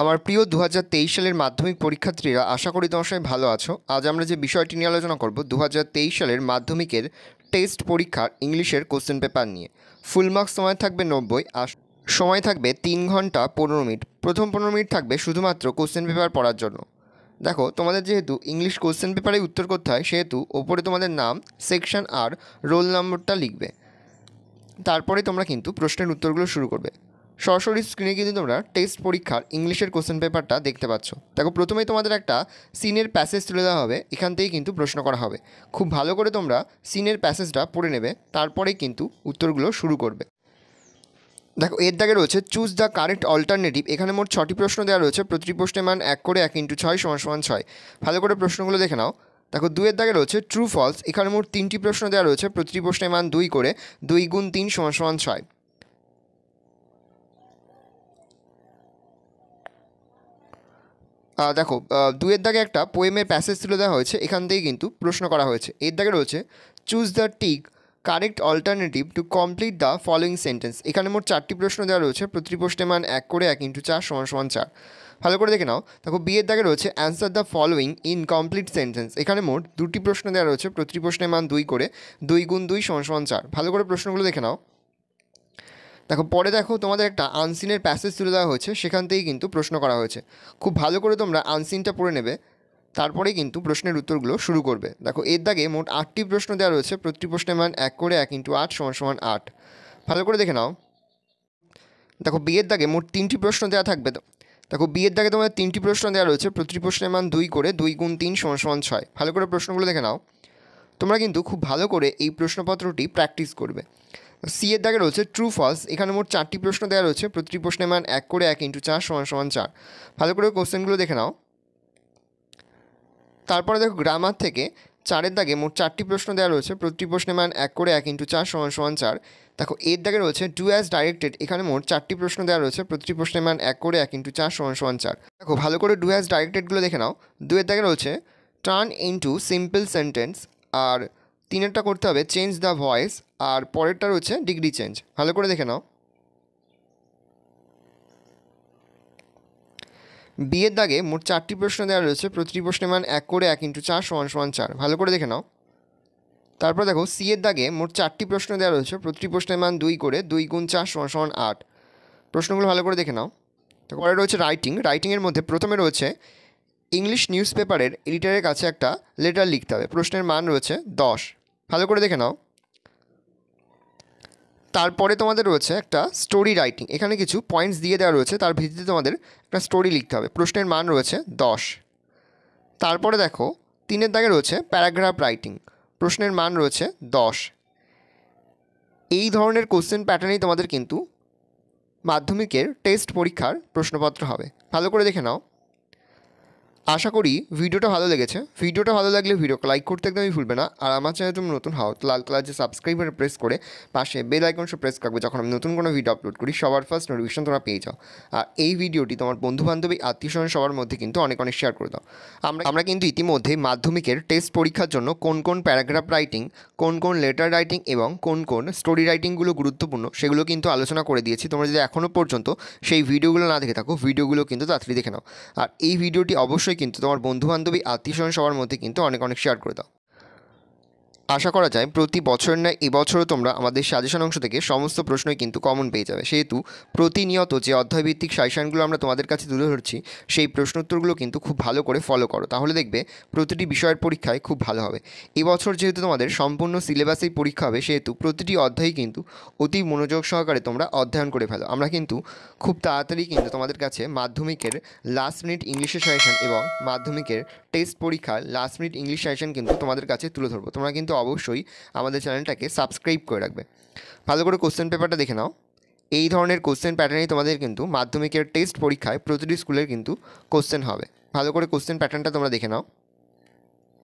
আমার প্রিয় 2023 সালের মাধ্যমিক পরীক্ষার্থীরা, আশা করি তোমার সবাই ভালো আছো। আজ আমরা যে বিষয়টি নিয়ে আলোচনা করব 2023 সালের মাধ্যমিকের টেস্ট পরীক্ষার ইংলিশের কোশ্চেন পেপার নিয়ে। ফুল মার্কস সময় থাকবে 90 আর সময় থাকবে 3 ঘন্টা 15 মিনিট। প্রথম 15 মিনিট থাকবে শুধুমাত্র কোশ্চেন পেপার পড়ার জন্য। দেখো, তোমাদের যেহেতু ইংলিশ কোশ্চেন পেপারে উত্তর করতে হয়, সেহেতু ওপরে তোমাদের নাম, সেকশন আর রোল নম্বরটা লিখবে। তারপরে তোমরা কিন্তু প্রশ্নের উত্তরগুলো শুরু করবে। সরাসরি স্ক্রিনে কিন্তু তোমরা টেস্ট পরীক্ষার ইংলিশের কোশ্চেন পেপারটা দেখতে পাচ্ছ। দেখো, প্রথমেই তোমাদের একটা সিনের প্যাসেজ তুলে দেওয়া হবে, এখান থেকেই কিন্তু প্রশ্ন করা হবে। খুব ভালো করে তোমরা সিনের প্যাসেজটা পড়ে নেবে, তারপরেই কিন্তু উত্তরগুলো শুরু করবে। দেখো, এর দাগে রয়েছে চুজ দ্য কারেক্ট অল্টারনেটিভ। এখানে মোট 6টি প্রশ্ন দেওয়া রয়েছে, প্রতিটি প্রশ্নের মান 1 করে 1 × 6 = 6। ভালো করে প্রশ্নগুলো দেখে নাও। দেখো, 2 এর দাগে রয়েছে ট্রু ফলস। এখানে মোট 3টি প্রশ্ন দেওয়া রয়েছে, প্রতিটি প্রশ্নের মান 2 করে, 2 × 3 = 6। দেখো, 2 এর দাগে একটা পোয়েমের প্যাসেজ তুলে দেওয়া হয়েছে, এখান থেকেই কিন্তু প্রশ্ন করা হয়েছে। এর দাগে রয়েছে choose the tick correct alternative to complete the following sentence. এখানে মোট 4টি প্রশ্ন দেওয়া রয়েছে, প্রতিটি প্রশ্নের মান 1 করে 1 × 4 = 4। ভালো করে দেখে নাও। দেখো, বি এর দাগে রয়েছে answer the following in complete sentence. এখানে মোট 2টি প্রশ্ন দেওয়া রয়েছে, প্রতিটি প্রশ্নের মান 2 করে, 2 × 2 = 4। ভালো করে প্রশ্নগুলো দেখে নাও। দেখো, পরে দেখো তোমাদের একটা আনসিনের প্যাসেজ তুলে দেওয়া হয়েছে, সেখান থেকেই কিন্তু প্রশ্ন করা হয়েছে। খুব ভালো করে তোমরা আনসিনটা পড়ে নেবে, তারপরেই কিন্তু প্রশ্নের উত্তরগুলো শুরু করবে। দেখো, এর দাগে মোট 8টি প্রশ্ন দেওয়া রয়েছে, প্রতিটি প্রশ্নের মান 1 করে 1 × 8 = 8। ভালো করে দেখে নাও। দেখো, বি এর দাগে মোট 3টি প্রশ্ন দেওয়া থাকবে। দেখো, বি এর দাগে তোমাদের 3টি প্রশ্ন দেওয়া রয়েছে, প্রতিটি প্রশ্নের মান 2 করে, 2 × 3 = 6। ভালো করে প্রশ্নগুলো দেখে নাও। তোমরা কিন্তু খুব ভালো করে এই প্রশ্নপত্রটি প্র্যাকটিস করবে। সি এর দাগে রয়েছে ট্রু ফলস। এখানে মোট 4টি প্রশ্ন দেওয়া রয়েছে, প্রতিটি প্রশ্নের মান 1 করে 1 × 4 = 4। ভালো করে কোশ্চেনগুলো দেখে নাও। তারপরে দেখো, গ্রামার থেকে 4 এর দাগে মোট 4টি প্রশ্ন দেওয়া রয়েছে, প্রতিটি প্রশ্নের মান 1 করে 1 × 4 = 4। দেখো, এর দাগে রয়েছে ডু অ্যাজ ডাইরেক্টেড। এখানে মোট 4টি প্রশ্ন দেওয়া রয়েছে, প্রতিটি প্রশ্নের মান 1 করে 1 × 4 = 4। দেখো, ভালো করে ডু অ্যাজ ডাইরেক্টেডগুলো দেখে নাও। 2 এর দাগে রয়েছে টার্ন ইনটু সিম্পল সেন্টেন্স, আর 3এরটা করতে হবে চেঞ্জ দ্য ভয়েস, আর পরেরটা রয়েছে ডিগ্রি চেঞ্জ। ভালো করে দেখে নাও। বি এর দাগে মোট 4টি প্রশ্ন দেওয়া রয়েছে, প্রতিটি প্রশ্নের মান 1 করে 1 × 4 = 4। ভালো করে দেখে নাও। তারপর দেখো, সি এর দাগে মোট 4টি প্রশ্ন দেওয়া রয়েছে, প্রতিটি প্রশ্নের মান 2 করে, 2 × 4 = 8। প্রশ্নগুলো ভালো করে দেখে নাও। তারপরে রয়েছে রাইটিং। রাইটিংয়ের মধ্যে প্রথমে রয়েছে ইংলিশ নিউজ পেপারের এডিটারের কাছে একটা লেটার লিখতে হবে। প্রশ্নের মান রয়েছে 10। ভালো করে দেখে নাও। তারপরে তোমাদের রয়েছে একটা স্টোরি রাইটিং। এখানে কিছু পয়েন্টস দিয়ে দেওয়া রয়েছে, তার ভিত্তিতে তোমাদের একটা স্টোরি লিখতে হবে। প্রশ্নের মান রয়েছে 10। তারপরে দেখো, 3 এর দাগে রয়েছে প্যারাগ্রাফ রাইটিং। প্রশ্নের মান রয়েছে 10। এই ধরনের কোশ্চেন প্যাটার্নেই তোমাদের কিন্তু মাধ্যমিকের টেস্ট পরীক্ষার প্রশ্নপত্র হবে। ভালো করে দেখে নাও। আশা করি ভিডিওটা ভালো লেগেছে। ভিডিওটা ভালো লাগলে ভিডিওকে লাইক করতে একদমই ভুলবে না। আর আমার চ্যানেলে তুমি নতুন হও তো লাল কালার যে সাবস্ক্রাইব বাটন প্রেস করে পাশে বেল আইকনটা প্রেস করবে, যখন আমি নতুন কোনো ভিডিও আপলোড করি সবার ফার্স্ট নোটিফিকেশন তোমরা পেয়ে যাও। আর এই ভিডিওটি তোমার বন্ধুবান্ধবী, আত্মীয়স্বজন সবার মধ্যে কিন্তু অনেক অনেক শেয়ার করে দাও। আমরা কিন্তু ইতিমধ্যে মাধ্যমিকের টেস্ট পরীক্ষার জন্য কোন কোন প্যারাগ্রাফ রাইটিং, কোন কোন লেটার রাইটিং এবং কোন কোন স্টোরি রাইটিংগুলো গুরুত্বপূর্ণ সেগুলো কিন্তু আলোচনা করে দিয়েছি। তোমরা যদি এখনও পর্যন্ত সেই ভিডিওগুলো না দেখে থাকো, ভিডিওগুলো কিন্তু তাড়াতাড়ি দেখে নাও। আর এই ভিডিওটি অবশ্যই কিন্তু তোমার বন্ধুবান্ধবী, আত্মীয়স্বজন সবার মধ্যে কিন্তু অনেক অনেক শেয়ার করে দাও। আশা করা যায় প্রতি বছরের ন্যায় এবছরও তোমরা আমাদের সাজেশন অংশ থেকে সমস্ত প্রশ্নই কিন্তু কমন পেয়ে যাবে। সেহেতু প্রতিনিয়ত যে অধ্যায়ভিত্তিক সাজেশনগুলো আমরা তোমাদের কাছে তুলে ধরছি, সেই প্রশ্নোত্তরগুলো কিন্তু খুব ভালো করে ফলো করো, তাহলে দেখবে প্রতিটি বিষয়ের পরীক্ষায় খুব ভালো হবে। এবছর যেহেতু তোমাদের সম্পূর্ণ সিলেবাসেই পরীক্ষা হবে, সেহেতু প্রতিটি অধ্যায়ই কিন্তু অতি মনোযোগ সহকারে তোমরা অধ্যয়ন করে ফেলো। আমরা কিন্তু খুব তাড়াতাড়ি কিন্তু তোমাদের কাছে মাধ্যমিকের লাস্ট মিনিট ইংলিশের সাজেশন এবং মাধ্যমিকের টেস্ট পরীক্ষার লাস্ট মিনিট ইংলিশ সাজেশন কিন্তু তোমাদের কাছে তুলে ধরবো। তোমরা কিন্তু অবশ্যই আমাদের চ্যানেলটাকে সাবস্ক্রাইব করে রাখবে। ভালো করে কোশ্চেন পেপারটা দেখে নাও। এই ধরনের কোশ্চেন প্যাটার্নেই তোমাদের কিন্তু মাধ্যমিকের টেস্ট পরীক্ষায় প্রতিটি স্কুলের কিন্তু কোশ্চেন হবে। ভালো করে কোশ্চেন প্যাটার্নটা তোমরা দেখে নাও।